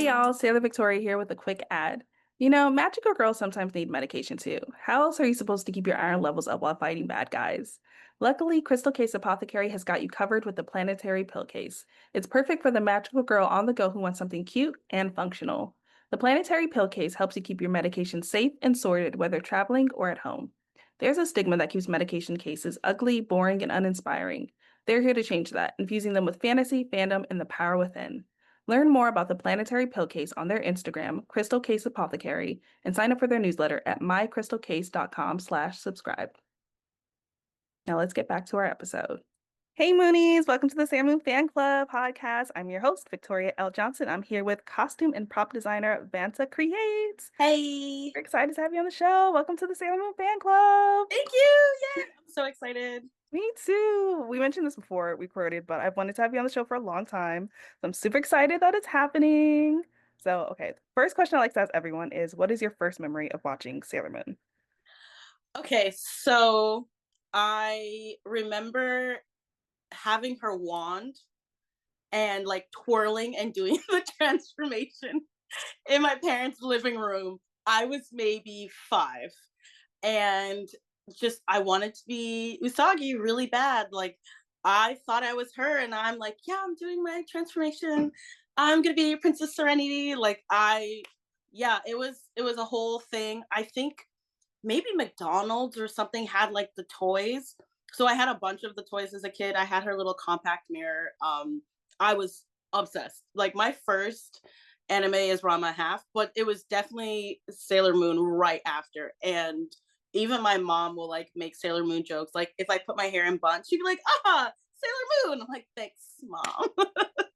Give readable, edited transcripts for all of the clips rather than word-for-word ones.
y'all, Sailor Victoria here with a quick ad. You know, magical girls sometimes need medication too. How else are you supposed to keep your iron levels up while fighting bad guys? Luckily, Crystal Case Apothecary has got you covered with the planetary pill case. It's perfect for the magical girl on the go who wants something cute and functional. The planetary pill case helps you keep your medication safe and sorted, whether traveling or at home. There's a stigma that keeps medication cases ugly, boring, and uninspiring. They're here to change that, infusing them with fantasy, fandom, and the power within. Learn more about the planetary pill case on their Instagram, Crystal Case Apothecary, and sign up for their newsletter at mycrystalcase.com/subscribe. Now let's get back to our episode. Hey Moonies, welcome to the Sailor Moon Fan Club podcast. I'm your host, Victoria L. Johnson. I'm here with costume and prop designer VantaCreates. Hey, We're excited to have you on the show. Welcome to the Sailor Moon Fan Club. thank you. Yeah, I'm so excited. Me too. We mentioned this before we recorded, but I've wanted to have you on the show for a long time. So I'm super excited that it's happening. So, okay, first question I like to ask everyone is what is your first memory of watching Sailor Moon? Okay, so I remember having her wand and like twirling and doing the transformation in my parents' living room. I was maybe 5, and just I wanted to be Usagi really bad. Like I thought I was her, and I'm like, yeah, I'm doing my transformation. I'm gonna be Princess Serenity. Yeah, it was a whole thing. I think maybe McDonald's or something had like the toys. So I had a bunch of the toys as a kid. I had her little compact mirror. I was obsessed. Like my first anime is Rama Half, but it was definitely Sailor Moon right after. And even my mom will like make Sailor Moon jokes. Like if I put my hair in buns, she'd be like, Sailor Moon. I'm like, thanks, mom.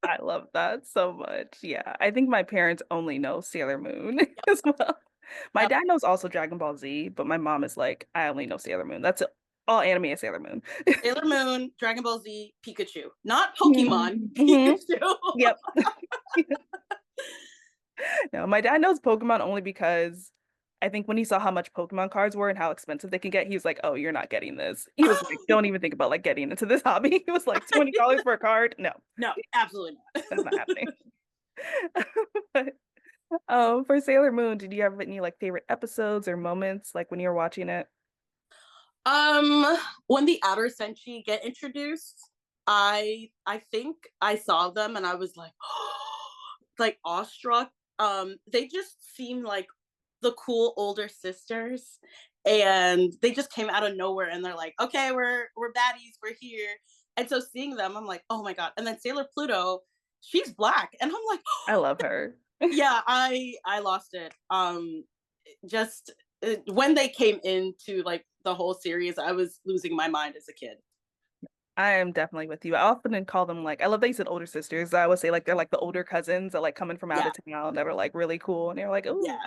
I love that so much. Yeah, I think my parents only know Sailor Moon as well. My Yep. dad knows also Dragon Ball Z, but my mom is like, I only know Sailor Moon. That's it. All anime is Sailor Moon. Sailor Moon, Dragon Ball Z, Pikachu. Not Pokemon, Mhm. Pikachu. Yep. No, my dad knows Pokemon only because I think when he saw how much Pokemon cards were and how expensive they can get, he was like, "Oh, you're not getting this." He was like, "Don't even think about like getting into this hobby." He was like, $20 for a card? No, No, absolutely not. that's not happening. But for Sailor Moon, did you have any like favorite episodes or moments like when you were watching it? When the outer senshi get introduced, I think I saw them and I was like like awestruck. They just seem like the cool older sisters, and they just came out of nowhere and they're like, okay, we're baddies, we're here. And so seeing them, I'm like, oh my god. And then Sailor Pluto, she's black, and I'm like, I love her. yeah, I lost it. Just when they came into like the whole series, I was losing my mind as a kid. I am definitely with you. I often call them like I love that you said older sisters. I would say like they're like the older cousins that like coming from out Yeah, of town that are like really cool and they're like, oh, yeah,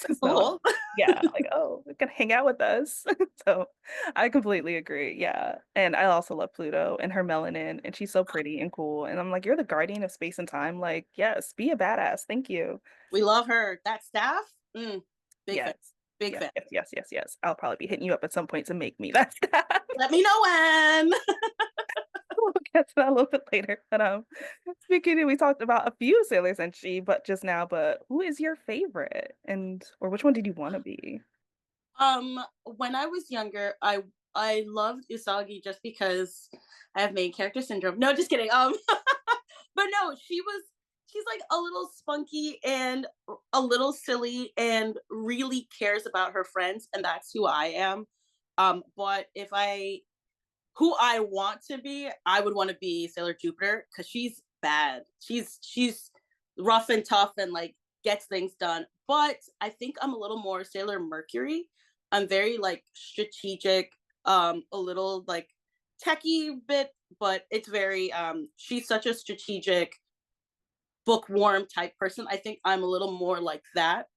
so cool. yeah, like oh, they can hang out with us. So I completely agree. Yeah. And I also love Pluto and her melanin and she's so pretty and cool. And I'm like, you're the guardian of space and time. Like, yes, be a badass. Thank you. We love her. That staff, big fan, Yes. big Yes, fan. yes, yes, yes, yes. I'll probably be hitting you up at some point to make me that stuff. Let me know when. We'll get to that a little bit later. But speaking of, we talked about a few sailors and she, but just now, but who is your favorite? And or which one did you want to be? When I was younger, I loved Usagi just because I have main character syndrome. No, just kidding. But no, she's like a little spunky and a little silly and really cares about her friends, and that's who I am. But if I who I want to be, I would want to be Sailor Jupiter because she's bad. She's rough and tough and like gets things done. But I think I'm a little more Sailor Mercury. I'm very like strategic, a little like techie bit, but it's very she's such a strategic, bookworm type person. I think I'm a little more like that.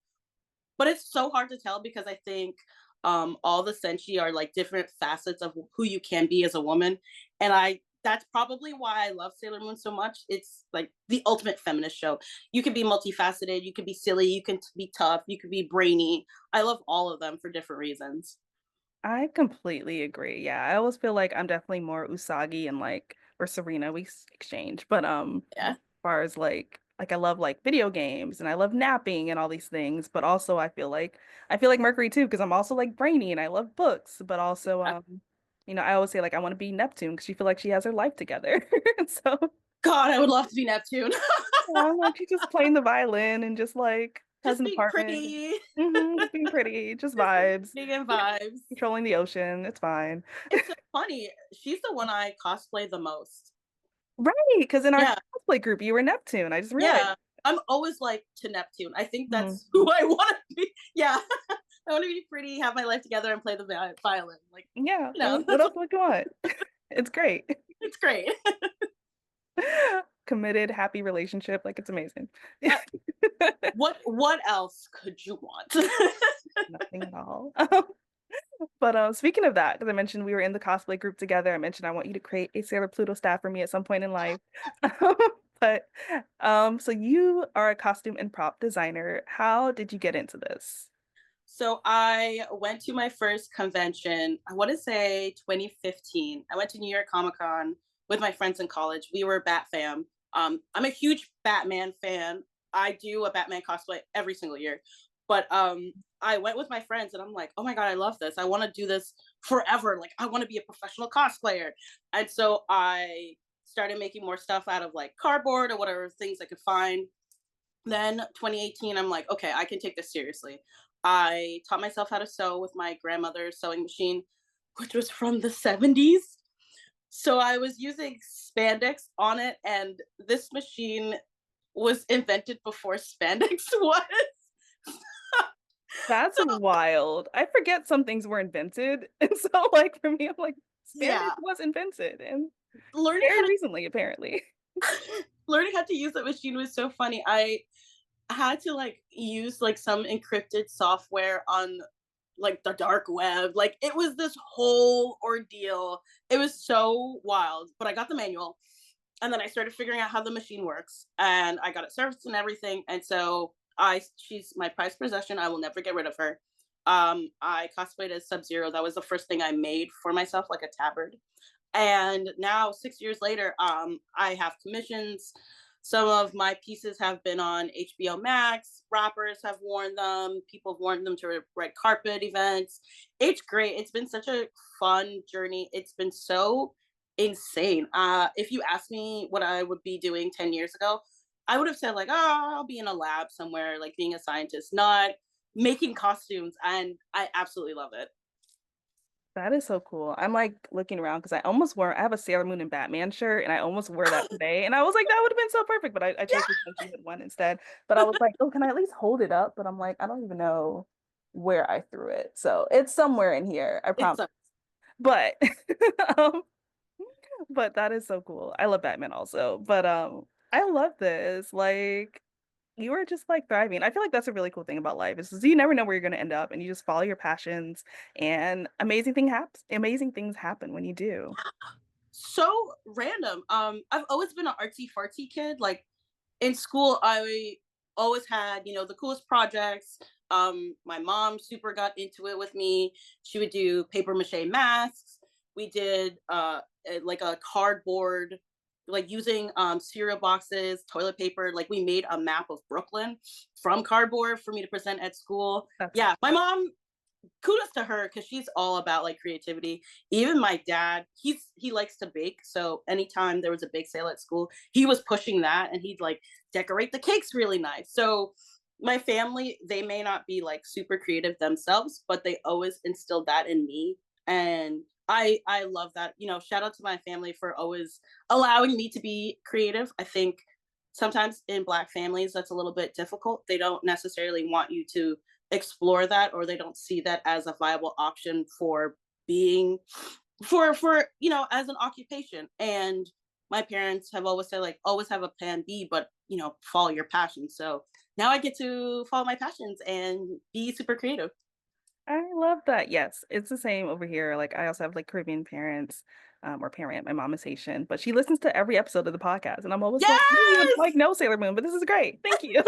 But it's so hard to tell because I think all the senshi are like different facets of who you can be as a woman, and I that's probably why I love Sailor Moon so much. It's like the ultimate feminist show. You can be multifaceted, you can be silly, you can be tough, you can be brainy. I love all of them for different reasons. I completely agree. Yeah, I always feel like I'm definitely more Usagi and like or Serena. We exchange, but Yeah. far as like like I love like video games and I love napping and all these things, but also I feel like Mercury too because I'm also like brainy and I love books, but also I always say like I want to be Neptune because she feel like she has her life together. So God, I would love to be Neptune. yeah, like she's just playing the violin and just like has Just an being apartment, pretty. just being pretty, just Just being vibes, pretty and vibes. controlling the ocean. It's fine. It's so funny. She's the one I cosplay the most. Right, because in our Yeah, cosplay group, you were Neptune. I just realized. yeah. I'm always like to Neptune. I think Mhm. that's who I want to be. Yeah. I want to be pretty, have my life together, and play the violin. Like, Yeah, what that's what, else would you want? It's great. it's great. Committed, happy relationship. Like it's amazing. Uh, what else could you want? Nothing at all. But speaking of that, because I mentioned we were in the cosplay group together, I mentioned I want you to create a Sailor Pluto staff for me at some point in life. But so you are a costume and prop designer. How did you get into this? So I went to my first convention, I want to say 2015. I went to New York Comic Con with my friends in college. We were Bat fam. I'm a huge Batman fan. I do a Batman cosplay every single year. But I went with my friends and I'm like, oh my God, I love this. I want to do this forever. Like, I want to be a professional cosplayer. And so I started making more stuff out of like cardboard or whatever things I could find. Then 2018, I'm like, okay, I can take this seriously. I taught myself how to sew with my grandmother's sewing machine, which was from the 70s. So I was using spandex on it, and this machine was invented before spandex was. That's So wild. I forget some things were invented. And so like for me, I'm like, spandex yeah, was invented and learning very how to recently, apparently. learning how to use that machine was so funny. I had to like use like some encrypted software on like the dark web. Like it was this whole ordeal. It was so wild. But I got the manual and then I started figuring out how the machine works and I got it serviced and everything. And so she's my prized possession. I will never get rid of her. I cosplayed as Sub-Zero. That was the first thing I made for myself, like a tabard. And now 6 years later, I have commissions. Some of my pieces have been on HBO Max. Rappers have worn them. People have worn them to red carpet events. It's great. It's been such a fun journey. It's been so insane. If you asked me what I would be doing 10 years ago, I would have said like, oh, I'll be in a lab somewhere, like being a scientist, not making costumes. And I absolutely love it. That is so cool. I'm like looking around because I have a Sailor Moon and Batman shirt and I almost wore that today. And I was like, that would have been so perfect, but I chose the Senshi Hood one instead. But I was like, oh, can I at least hold it up? But I'm like, I don't even know where I threw it. So it's somewhere in here, I It's promise. But um, but that is so cool. I love Batman also. But I love this. Like you are just like thriving. I feel like that's a really cool thing about life is you never know where you're going to end up and you just follow your passions and amazing things happen when you do. so random. I've always been an artsy fartsy kid. Like in school, I always had, the coolest projects. My mom super got into it with me. She would do paper mache masks. We did like a cardboard, like using cereal boxes, toilet paper. Like we made a map of Brooklyn from cardboard for me to present at school. That's Yeah, my mom, kudos to her because she's all about like creativity. Even my dad, he likes to bake, so anytime there was a bake sale at school, he was pushing that, and he'd like decorate the cakes really nice. So my family, they may not be like super creative themselves, but they always instilled that in me, and I love that. Shout out to my family for always allowing me to be creative. I think sometimes in Black families that's a little bit difficult. They don't necessarily want you to explore that, or they don't see that as a viable option for being for as an occupation. And my parents have always said like always have a plan B, but follow your passion. So now I get to follow my passions and be super creative. I love that. Yes, it's the same over here. Like I also have like Caribbean parents, or parent. My mom is Haitian, but she listens to every episode of the podcast, and I'm always like, I don't even Yes. like no Sailor Moon, but this is great. Thank you.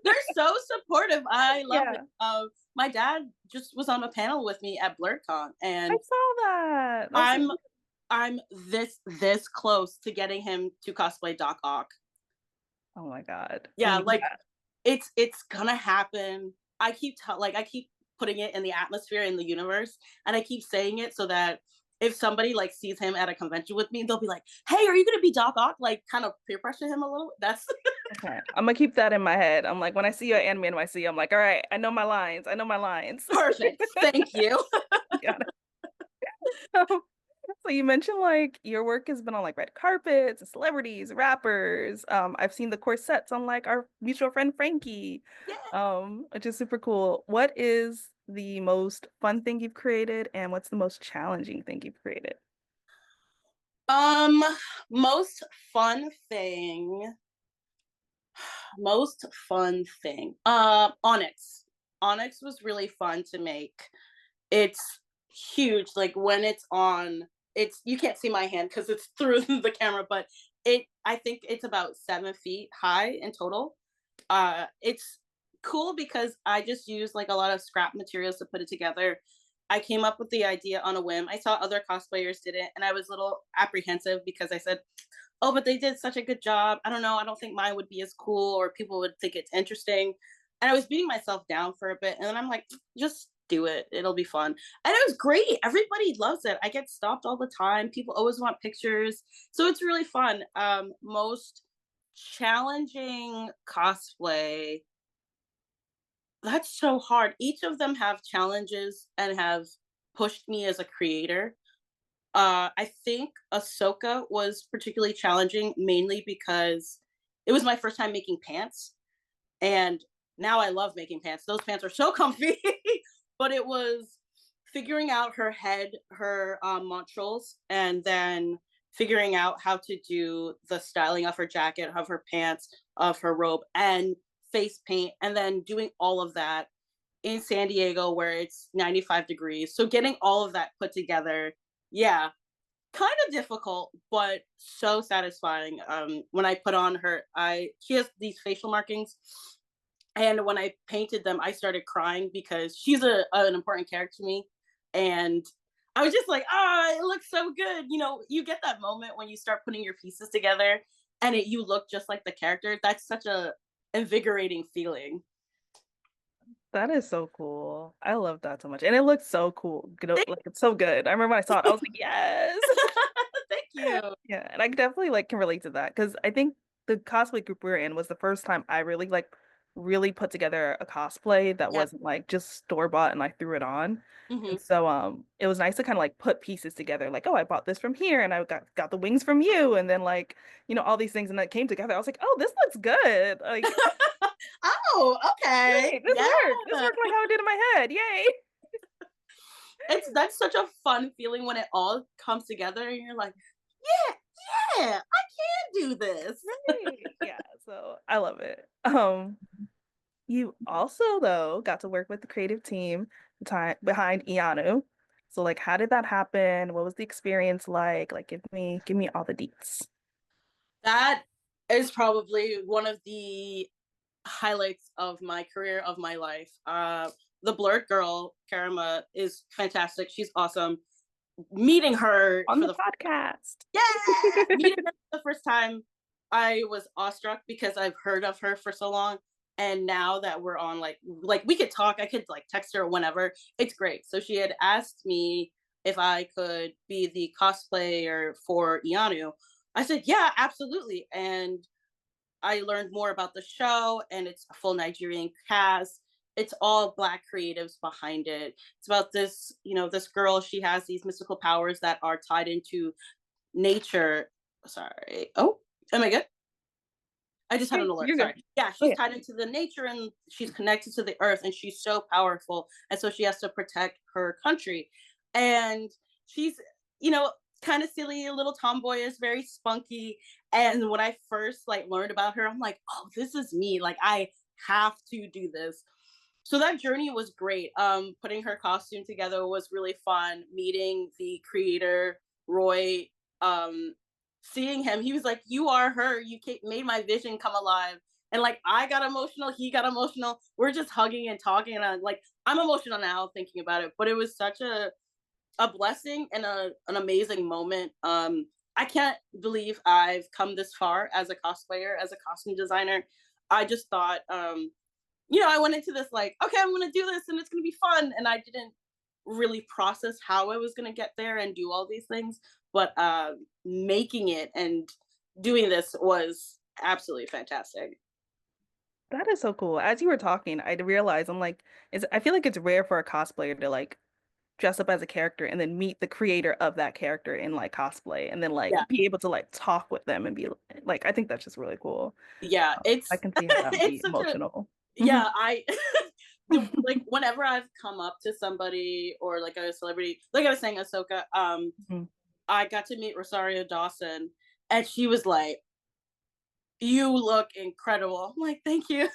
They're so supportive. I love it. Yeah, My dad just was on a panel with me at BlurCon, I and saw that. That was so I'm cute. I'm this close to getting him to cosplay Doc Ock. Oh my God. We Yeah, need like that. it's gonna happen. I keep putting it in the atmosphere in the universe, and I keep saying it so that if somebody like sees him at a convention with me, they'll be like, "Hey, are you gonna be Doc Ock?" Like, kind of peer pressure him a little. That's Okay. I'm gonna keep that in my head. I'm like, when I see you at Anime NYC, I'm like, all right, I know my lines. I know my lines. perfect. Thank you. Got it. So you mentioned like your work has been on like red carpets and celebrities, rappers. I've seen the corsets on like our mutual friend Frankie, Yeah. which is super cool. What is the most fun thing you've created, and what's the most challenging thing you've created? Um, most fun thing. Most fun thing. Onyx. Onyx was really fun to make. It's huge. Like when it's on, it's you can't see my hand because it's through the camera, but it I think it's about 7 feet high in total. It's cool because I just use like a lot of scrap materials to put it together. I came up with the idea on a whim. I saw other cosplayers did it, and I was a little apprehensive because I said, "Oh, but they did such a good job. I don't know. I don't think mine would be as cool, or people would think it's interesting." And I was beating myself down for a bit, and then I'm like, "Just do it. It'll be fun." And it was great. Everybody loves it. I get stopped all the time. People always want pictures, so it's really fun. Most challenging cosplay, that's so hard. Each of them have challenges and have pushed me as a creator. I think Ahsoka was particularly challenging, mainly because it was my first time making pants, and now I love making pants. Those pants are so comfy, but it was figuring out her head, her montrals, and then figuring out how to do the styling of her jacket, of her pants, of her robe, and face paint, and then doing all of that in San Diego where it's 95 degrees. So getting all of that put together, yeah, kind of difficult, but so satisfying. When I put on her, I she has these facial markings, and when I painted them, I started crying because she's an important character to me, and I was just like, ah, it looks so good. You know, you get that moment when you start putting your pieces together, and you look just like the character. That's such a invigorating feeling. That is so cool. I love that so much. And it looks so cool. Like it's so good. I remember when I saw it, I was like, yes. Thank you. Yeah, and I definitely like can relate to that because I think the cosplay group we were in was the first time I really like really put together a cosplay that Yeah. wasn't like just store bought and I threw it on. And Hmm. so it was nice to kind of like put pieces together like, oh, I bought this from here and I got the wings from you and then like, all these things and that came together. I was like, oh, this looks good. Like, Oh, okay. great, this Yeah. worked. This worked like how it did in my head. Yay. It's that's such a fun feeling when it all comes together and you're like, yeah, yeah, I can do this. Right. Yeah, so I love it. You also, though, got to work with the creative team behind Iyanu. So, like, how did that happen? What was the experience like? Like, give me all the deets. That is probably one of the highlights of my career, of my life. The blurred girl, Karama, is fantastic. She's awesome. Meeting her On for the the podcast. yeah, meeting her for the first time, I was awestruck because I've heard of her for so long. And now that we're on like we could talk, I could like text her whenever. It's great. So she had asked me if I could be the cosplayer for Iyanu. I said, yeah, absolutely. And I learned more about the show, and it's a full Nigerian cast. It's all Black creatives behind it. It's about this, this girl. She has these mystical powers that are tied into nature. Sorry. Oh, am I good? I just had Hey, an alert. you're good. Sorry. Yeah, Oh, she's yeah. tied into the nature and she's connected to the earth, and she's so powerful. And so she has to protect her country. And she's, you know, kind of silly, a little tomboyish, very spunky. And when I first like learned about her, I'm like, oh, this is me. Like I have to do this. So that journey was great. Putting her costume together was really fun. Meeting the creator, Roy, um, seeing him, he was like, "You are her. You made my vision come alive." And like I got emotional, he got emotional. We're just hugging and talking, and I'm emotional now thinking about it. But it was such a blessing and an amazing moment. I can't believe I've come this far as a cosplayer, as a costume designer. I just thought, I went into this like, okay, I'm gonna do this and it's gonna be fun, and I didn't really process how I was gonna get there and do all these things. But making it and doing this was absolutely fantastic. That is so cool. As you were talking, I realized I'm like, I feel like it's rare for a cosplayer to like dress up as a character and then meet the creator of that character in like cosplay and then Yeah, like be able to like talk with them and be like, I think that's just really cool. yeah, I it's can see how that would it's be such a emotional. Mhm. yeah. I like whenever I've come up to somebody or like a celebrity, like I was saying, Ahsoka. Mhm. I got to meet Rosario Dawson, and she was like, "You look incredible." I'm like, "Thank you,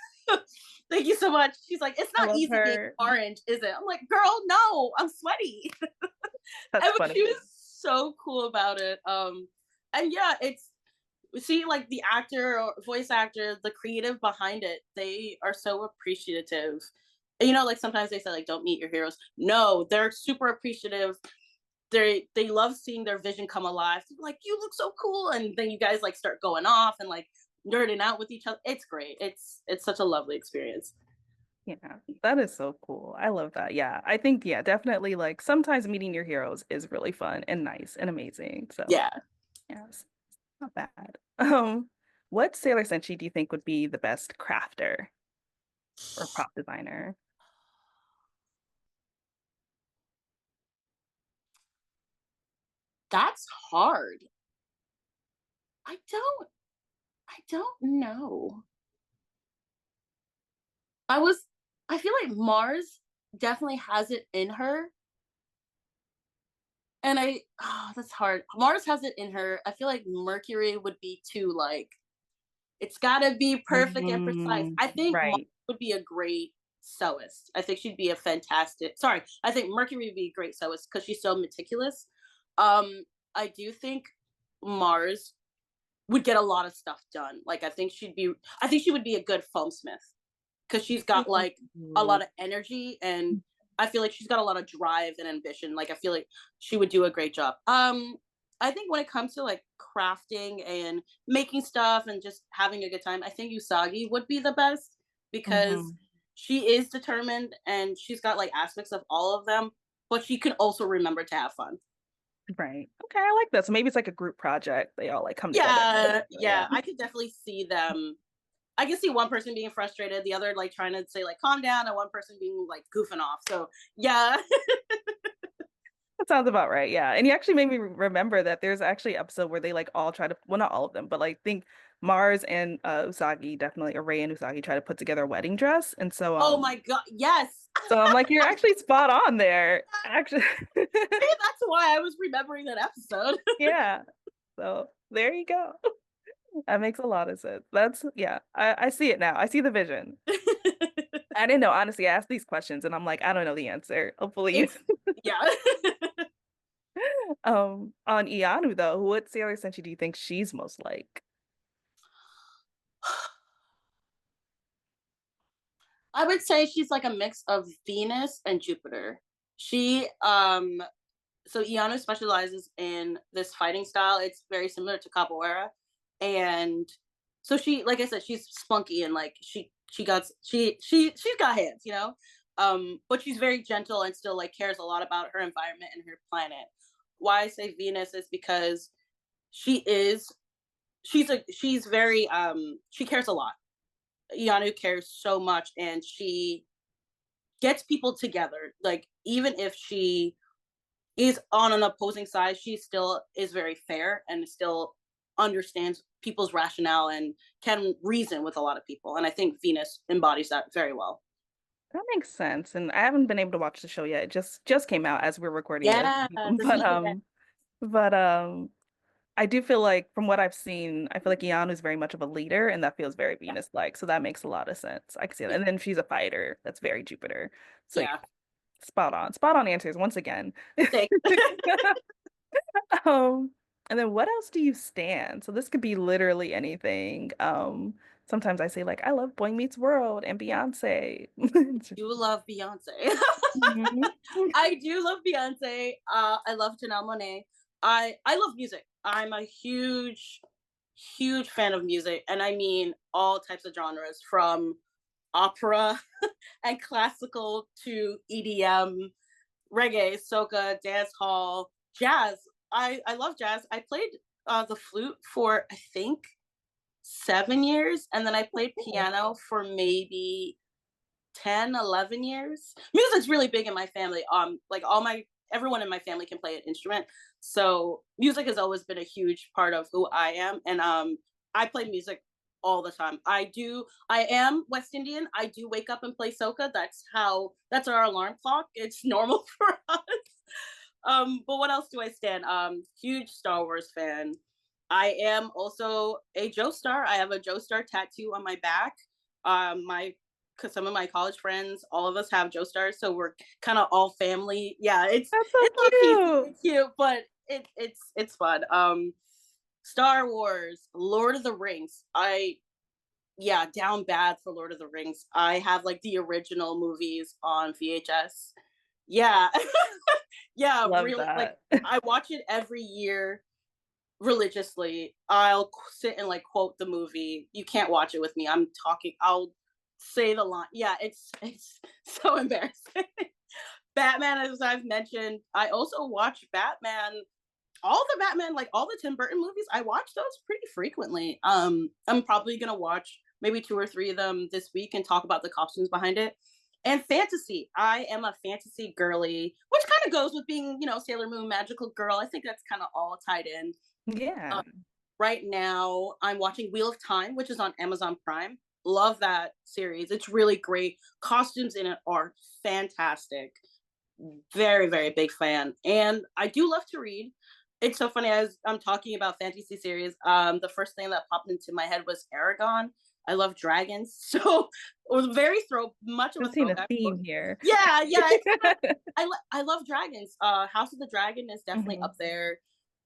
thank you so much." She's like, "It's I not love easy being her. orange, is it?" I'm like, "Girl, no, I'm sweaty." That's And funny. she was so cool about it. And yeah, it's see like the actor or voice actor, the creative behind it, they are so appreciative. Like sometimes they say like don't meet your heroes. No, they're super appreciative. They love seeing their vision come alive. They're like, you look so cool, and then you guys like start going off and like nerding out with each other. It's great. It's such a lovely experience. Yeah, that is so cool. I love that. Yeah, I think, yeah, definitely like sometimes meeting your heroes is really fun and nice and amazing. So, Yeah. yeah, it's not bad. What Sailor Senshi do you think would be the best crafter or prop designer? That's hard. I don't know. I was I feel like Mars definitely has it in her. And that's hard. Mars has it in her. I feel like Mercury would be too like it's gotta be perfect and precise. Mm, I think Mars right. would be a great sewist. I think she'd be a fantastic sorry, I think Mercury would be a great sewist because she's so meticulous. Um, I do think Mars would get a lot of stuff done. Like I think she would be a good foam smith because she's got like a Ooh. lot of energy, and I feel like she's got a lot of drive and ambition. Like I feel like she would do a great job. I think when it comes to like crafting and making stuff and just having a good time, I think Usagi would be the best because Mhm. she is determined and she's got like aspects of all of them, but she can also remember to have fun. Right. Okay, I like that. So maybe it's like a group project. They all like come together. Yeah, Yeah. yeah, I could definitely see them. I can see one person being frustrated, the other like trying to say like calm down, and one person being like goofing off. So yeah. That sounds about right. Yeah. And you actually made me remember that there's actually an episode where they like all try to, well, not all of them, but like think Mars and Usagi, definitely Ray and Usagi try to put together a wedding dress. And so Oh my god, yes. so I'm like, you're actually spot on there. Actually. Maybe that's why I was remembering that episode. Yeah. So there you go. That makes a lot of sense. That's yeah, I see it now. I see the vision. I didn't know, honestly. I asked these questions and I'm like, I don't know the answer. Hopefully you It's yeah. on Iyanu though, what Sailor Senshi do you think she's most like? I would say she's like a mix of Venus and Jupiter. She so Iyanu specializes in this fighting style. It's very similar to capoeira, and so she, like I said, she's spunky and like she's got hands, but she's very gentle and still like cares a lot about her environment and her planet. Why I say Venus is because she is she's very she cares a lot. Iyanu cares so much, and she gets people together. Like even if she is on an opposing side, she still is very fair and still understands people's rationale and can reason with a lot of people. And I think Venus embodies that very well. That makes sense. And I haven't been able to watch the show yet. It just came out as we're recording this. Yeah, the But season. um but I do feel like from what I've seen, I feel like Iyanu is very much of a leader and that feels very Yeah, Venus-like. So that makes a lot of sense. I can see that. yeah, And then she's a fighter. That's very Jupiter. So yeah, yeah. spot on. Spot on answers once again. Thanks. Um, and then what else do you stand? So this could be literally anything. Sometimes I say like I love Boy Meets World and Beyonce. You love Beyonce. Mhm. I do love Beyonce. I love Janelle Monae. I love music. I'm a huge fan of music, and I mean all types of genres, from opera and classical to EDM, reggae, soca, dance hall, jazz. I love jazz. I played the flute for, I think, 7 years, and then I played Cool. piano for maybe 10, 11 years. Music's really big in my family. Like all my everyone in my family can play an instrument. So music has always been a huge part of who I am. And I play music all the time. I am West Indian. I do wake up and play soca. That's our alarm clock. It's normal for us. But what else do I stand? Huge Star Wars fan. I am also a Joestar. I have a Joestar tattoo on my back. My because some of my college friends, all of us have Joestars, so we're kind of all family. Yeah, That's so it's low key cute. cute, but it's fun. Star Wars, Lord of the Rings. Yeah, down bad for Lord of the Rings. I have like the original movies on VHS. Yeah, yeah, Love really. Like that. I watch it every year religiously. I'll sit and like quote the movie. You can't watch it with me. I'm talking. I'll say the line. Yeah, it's so embarrassing. Batman, as I've mentioned, I also watch Batman. All the Batman, like all the Tim Burton movies, I watch those pretty frequently. I'm probably gonna watch maybe two or three of them this week and talk about the costumes behind it. And fantasy, I am a fantasy girly, which kind of goes with being, Sailor Moon, magical girl. I think that's kind of all tied in. Yeah. Um, right now, I'm watching Wheel of Time, which is on Amazon Prime. Love that series. It's really great. Costumes in it are fantastic. Very, very big fan. And I do love to read. It's so funny as I'm talking about fantasy series. The first thing that popped into my head was Aragon. I love dragons, so it was very much of I'm a seeing a throwback. theme here. Yeah, yeah. I love dragons. House of the Dragon is definitely Hmm. up there.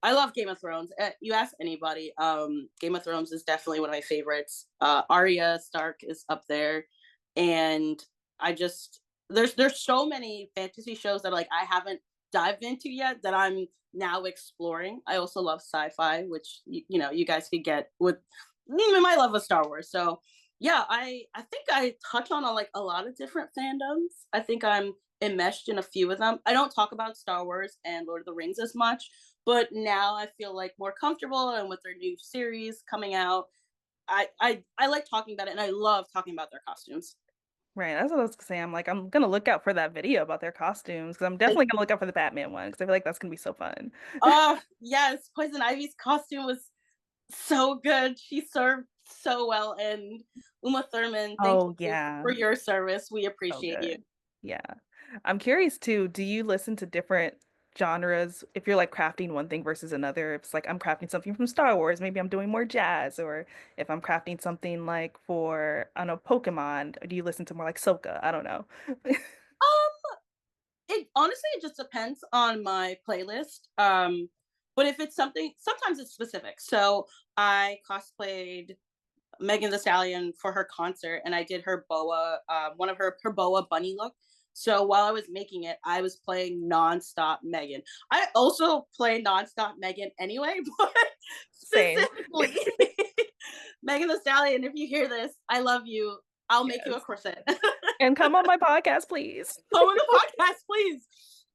I love Game of Thrones. You ask anybody, Game of Thrones is definitely one of my favorites. Arya Stark is up there, and I just there's so many fantasy shows that like I haven't dived into yet that I'm now exploring. I also love sci-fi, which you guys could get with my love of Star Wars. So yeah, I think I touch on like a lot of different fandoms. I think I'm enmeshed in a few of them. I don't talk about Star Wars and Lord of the Rings as much, but now I feel like more comfortable, and with their new series coming out, I like talking about it, and I love talking about their costumes. Right, that's what I was gonna say. I'm like, I'm gonna look out for that video about their costumes because I'm definitely gonna look out for the Batman one because I feel like that's gonna be so fun. Oh yes, Poison Ivy's costume was so good. She served so well, and Uma Thurman, thank Oh you for yeah, your service. We so appreciate you. good. Yeah. I'm curious too, do you listen to different genres if you're like crafting one thing versus another? If it's like I'm crafting something from Star Wars, maybe I'm doing more jazz, or if I'm crafting something like for, I don't know, Pokemon, do you listen to more like Soca? I don't know. It honestly it just depends on my playlist. But if it's something, sometimes it's specific. So I cosplayed Megan the Stallion for her concert, and I did her boa, one of her boa bunny look. So while I was making it, I was playing nonstop Megan. I also play nonstop Megan anyway, but Same. specifically Megan the Stallion. If you hear this, I love you. I'll make you a Yes. corset. And come on my podcast, please. Come on the podcast, please.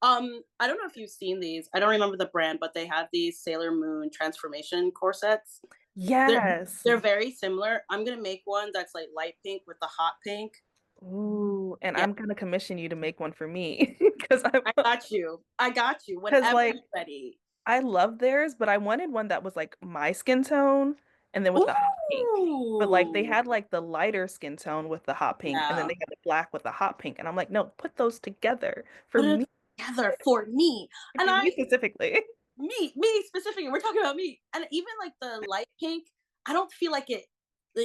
I don't know if you've seen these. I don't remember the brand, but they have these Sailor Moon transformation corsets. They're Yes. they're very similar. I'm gonna make one that's like light pink with the hot pink. Ooh, and Yeah, I'm gonna commission you to make one for me because I'm I got you. I got you. because Whenever like you're ready. I love theirs, but I wanted one that was like my skin tone and then with the hot pink. But like they Ooh, had like the lighter skin tone with the hot pink and then yeah. they had the black with the hot pink. And I'm like, no, put those together Put it together for me. And for me specifically. me specifically. We're talking about me. And even like the light pink, I don't feel like it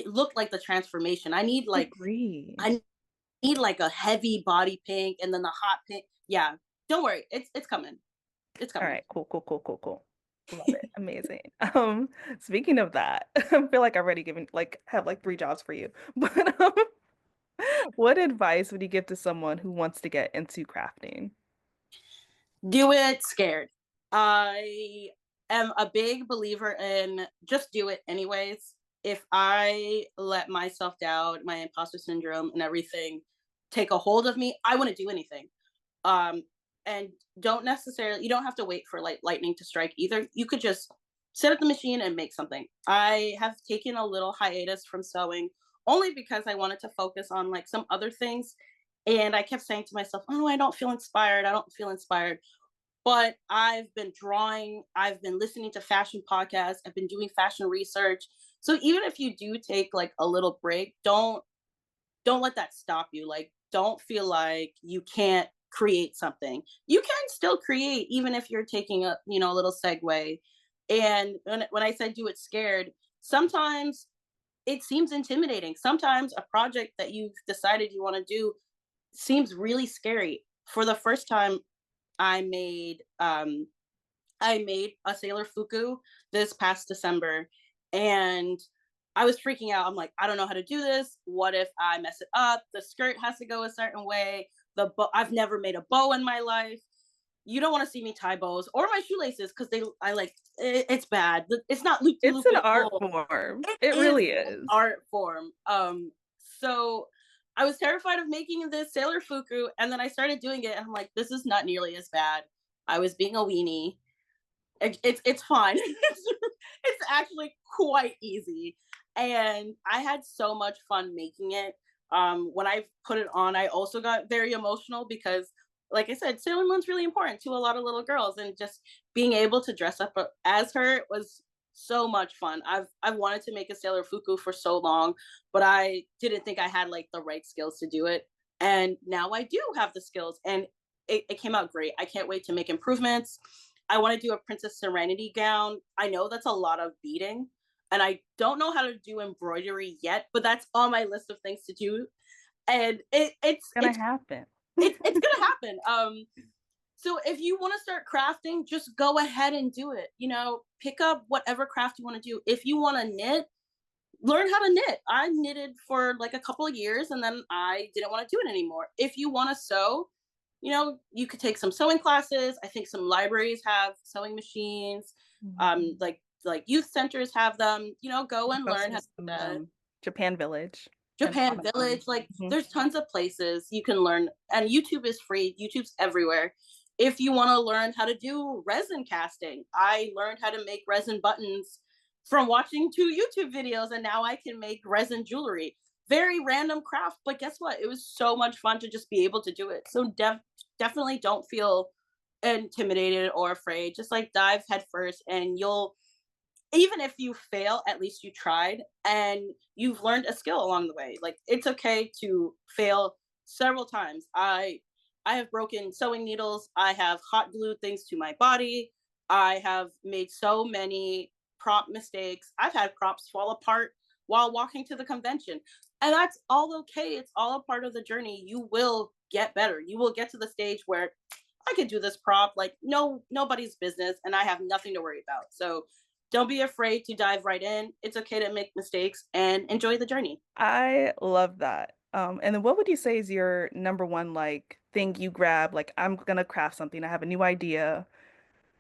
looked like the transformation. Agree. I need like a heavy body pink and then the hot pink. Yeah, don't worry, it's coming. It's All coming. right, cool, cool, cool, cool, cool. Love it. Amazing. Speaking of that, I feel like I've already given like have like three jobs for you. But what advice would you give to someone who wants to get into crafting? Do it scared. I am a big believer in just do it anyways. If I let my self doubt, my imposter syndrome, and everything take a hold of me, I wouldn't do anything. Um, and don't necessarily, you don't have to wait for like lightning to strike either. You could just sit at the machine and make something. I have taken a little hiatus from sewing only because I wanted to focus on like some other things. And I kept saying to myself, oh, I don't feel inspired. I don't feel inspired. But I've been drawing, I've been listening to fashion podcasts, I've been doing fashion research. So even if you do take like a little break, don't let that stop you. Like don't feel like you can't create something. You can still create even if you're taking a, a little segue. And when I said do it scared, sometimes it seems intimidating. Sometimes a project that you've decided you want to do seems really scary. For the first time I made I made a Sailor Fuku this past December, and I was freaking out. I'm like, I don't know how to do this. What if I mess it up? The skirt has to go a certain way. I've never made a bow in my life. You don't want to see me tie bows or my shoelaces because it's bad. It's not loop de It's loop an at art all. form. It It is really an is. art form. So I was terrified of making this Sailor Fuku, and then I started doing it, and I'm like, this is not nearly as bad. I was being a weenie. It's fine. It's actually quite easy, and I had so much fun making it. When I put it on, I also got very emotional because, like I said, Sailor Moon's really important to a lot of little girls, and just being able to dress up as her was so much fun. I've wanted to make a Sailor Fuku for so long, but I didn't think I had like the right skills to do it, and now I do have the skills, and it came out great. I can't wait to make improvements. I want to do a Princess Serenity gown. I know that's a lot of beading, and I don't know how to do embroidery yet, but that's on my list of things to do. And It's gonna happen. it's gonna happen. So if you want to start crafting, just go ahead and do it. Pick up whatever craft you want to do. If you want to knit, learn how to knit. I knitted for like a couple of years and then I didn't want to do it anymore. If you want to sew, you could take some sewing classes. I think some libraries have sewing machines. Mhm. Like youth centers have them. Go There's and learn also how to do some that. Japan Village and Japan Amazon. Village, like Mhm. there's tons of places you can learn, and YouTube is free. YouTube's everywhere. If you want to learn how to do resin casting, I learned how to make resin buttons from watching 2 YouTube videos, and now I can make resin jewelry. Very random craft, but guess what? It was so much fun to just be able to do it. So definitely don't feel intimidated or afraid. Just like dive headfirst, and you'll even if you fail, at least you tried and you've learned a skill along the way. Like it's okay to fail several times. I have broken sewing needles. I have hot glued things to my body. I have made so many prop mistakes. I've had props fall apart while walking to the convention. And that's all okay. It's all a part of the journey. You will get better. You will get to the stage where I could do this prop like nobody's business and I have nothing to worry about. So don't be afraid to dive right in. It's okay to make mistakes and enjoy the journey. I love that. And then what would you say is your number one like thing you grab? Like, I'm gonna craft something. I have a new idea.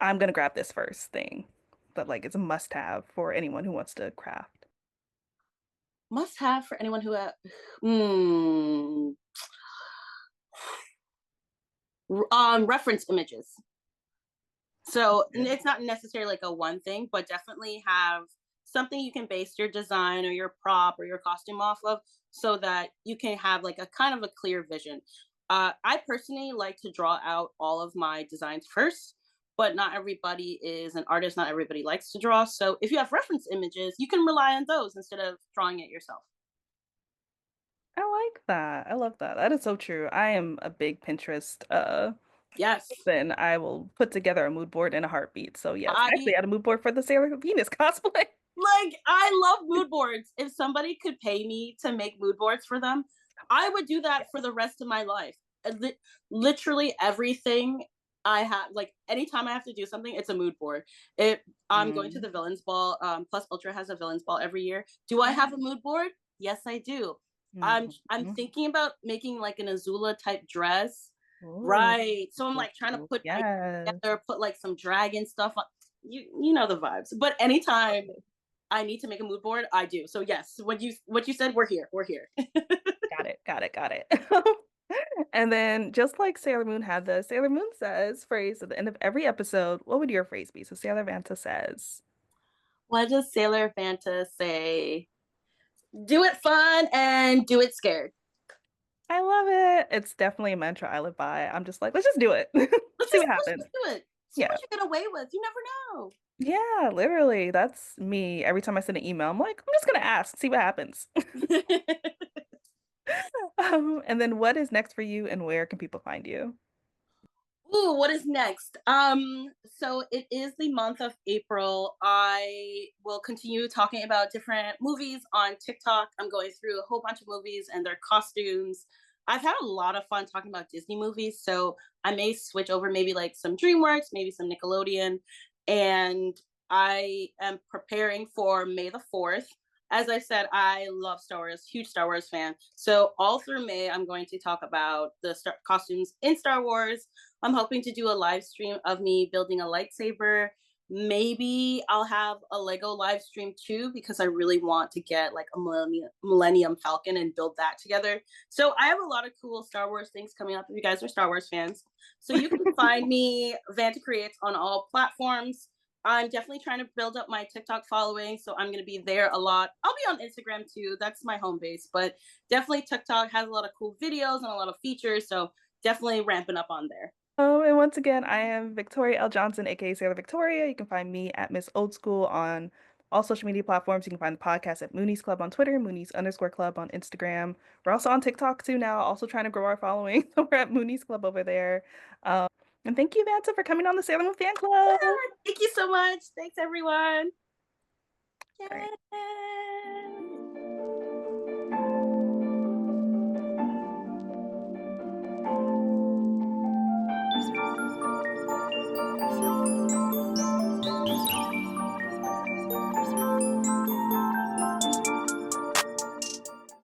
I'm gonna grab this first thing. But like it's a must-have for anyone who wants to craft. Must have for anyone who mm, reference images. So Good. it's not necessarily like a one thing, but definitely have something you can base your design or your prop or your costume off of so that you can have like a kind of a clear vision. I personally like to draw out all of my designs first, but not everybody is an artist. Not everybody likes to draw. So if you have reference images, you can rely on those instead of drawing it yourself. I like that. I love that. That is so true. I am a big Pinterest Yes. person. I will put together a mood board in a heartbeat. So yes, I I actually had a mood board for the Sailor Venus cosplay. I love mood boards. If somebody could pay me to make mood boards for them, I would do that for the rest of my life. Literally everything I have, like anytime I have to do something, it's a mood board. It I'm going to Mm. the villains ball. Plus Ultra has a villains ball every year. Do I have a mood board? Yes, I do. I'm Mhm. thinking about making like an Azula type dress. Ooh, Right. So I'm like trying to put ideas yes. together, put like some dragon stuff on. you know the vibes. But anytime I need to make a mood board, I do. So yes, when you what you said, we're here. We're here. Got it, got it, got it. And then just like Sailor Moon had the Sailor Moon says phrase at the end of every episode, what would your phrase be? So Sailor Vanta says, What does Sailor Fanta say? Do it fun and do it scared. I love it. It's definitely a mantra I live by. I'm just like, let's just do it. See what Let's happens. just do it. See Yeah. what you get away with. You never know. Yeah, literally. That's me. Every time I send an email, I'm like, I'm just gonna ask, see what happens. And then what is next for you and where can people find you? Ooh, what is next? So it is the month of April. I will continue talking about different movies on TikTok. I'm going through a whole bunch of movies and their costumes. I've had a lot of fun talking about Disney movies, so I may switch over maybe like some DreamWorks, maybe some Nickelodeon, and I am preparing for May the 4th. As I said, I love Star Wars, huge Star Wars fan. So all through May, I'm going to talk about the costumes in Star Wars. I'm hoping to do a live stream of me building a lightsaber. Maybe I'll have a Lego live stream too because I really want to get like a Millennium Falcon and build that together. So I have a lot of cool Star Wars things coming up if you guys are Star Wars fans. So you can find me VantaCreates on all platforms. I'm definitely trying to build up my TikTok following, so I'm going to be there a lot. I'll be on Instagram too. That's my home base, but definitely TikTok has a lot of cool videos and a lot of features, so definitely ramping up on there. And once again, I am Victoria L. Johnson, aka Sailor Victoria. You can find me at Miss Old School on all social media platforms. You can find the podcast at Moonies Club on Twitter, Moonies_Club on Instagram. We're also on TikTok too now, also trying to grow our following. So we're at Moonies Club over there. And thank you, Vanta, for coming on the Sailor Moon Fan Club. Thank you so much. Thanks, everyone. All right. Yay.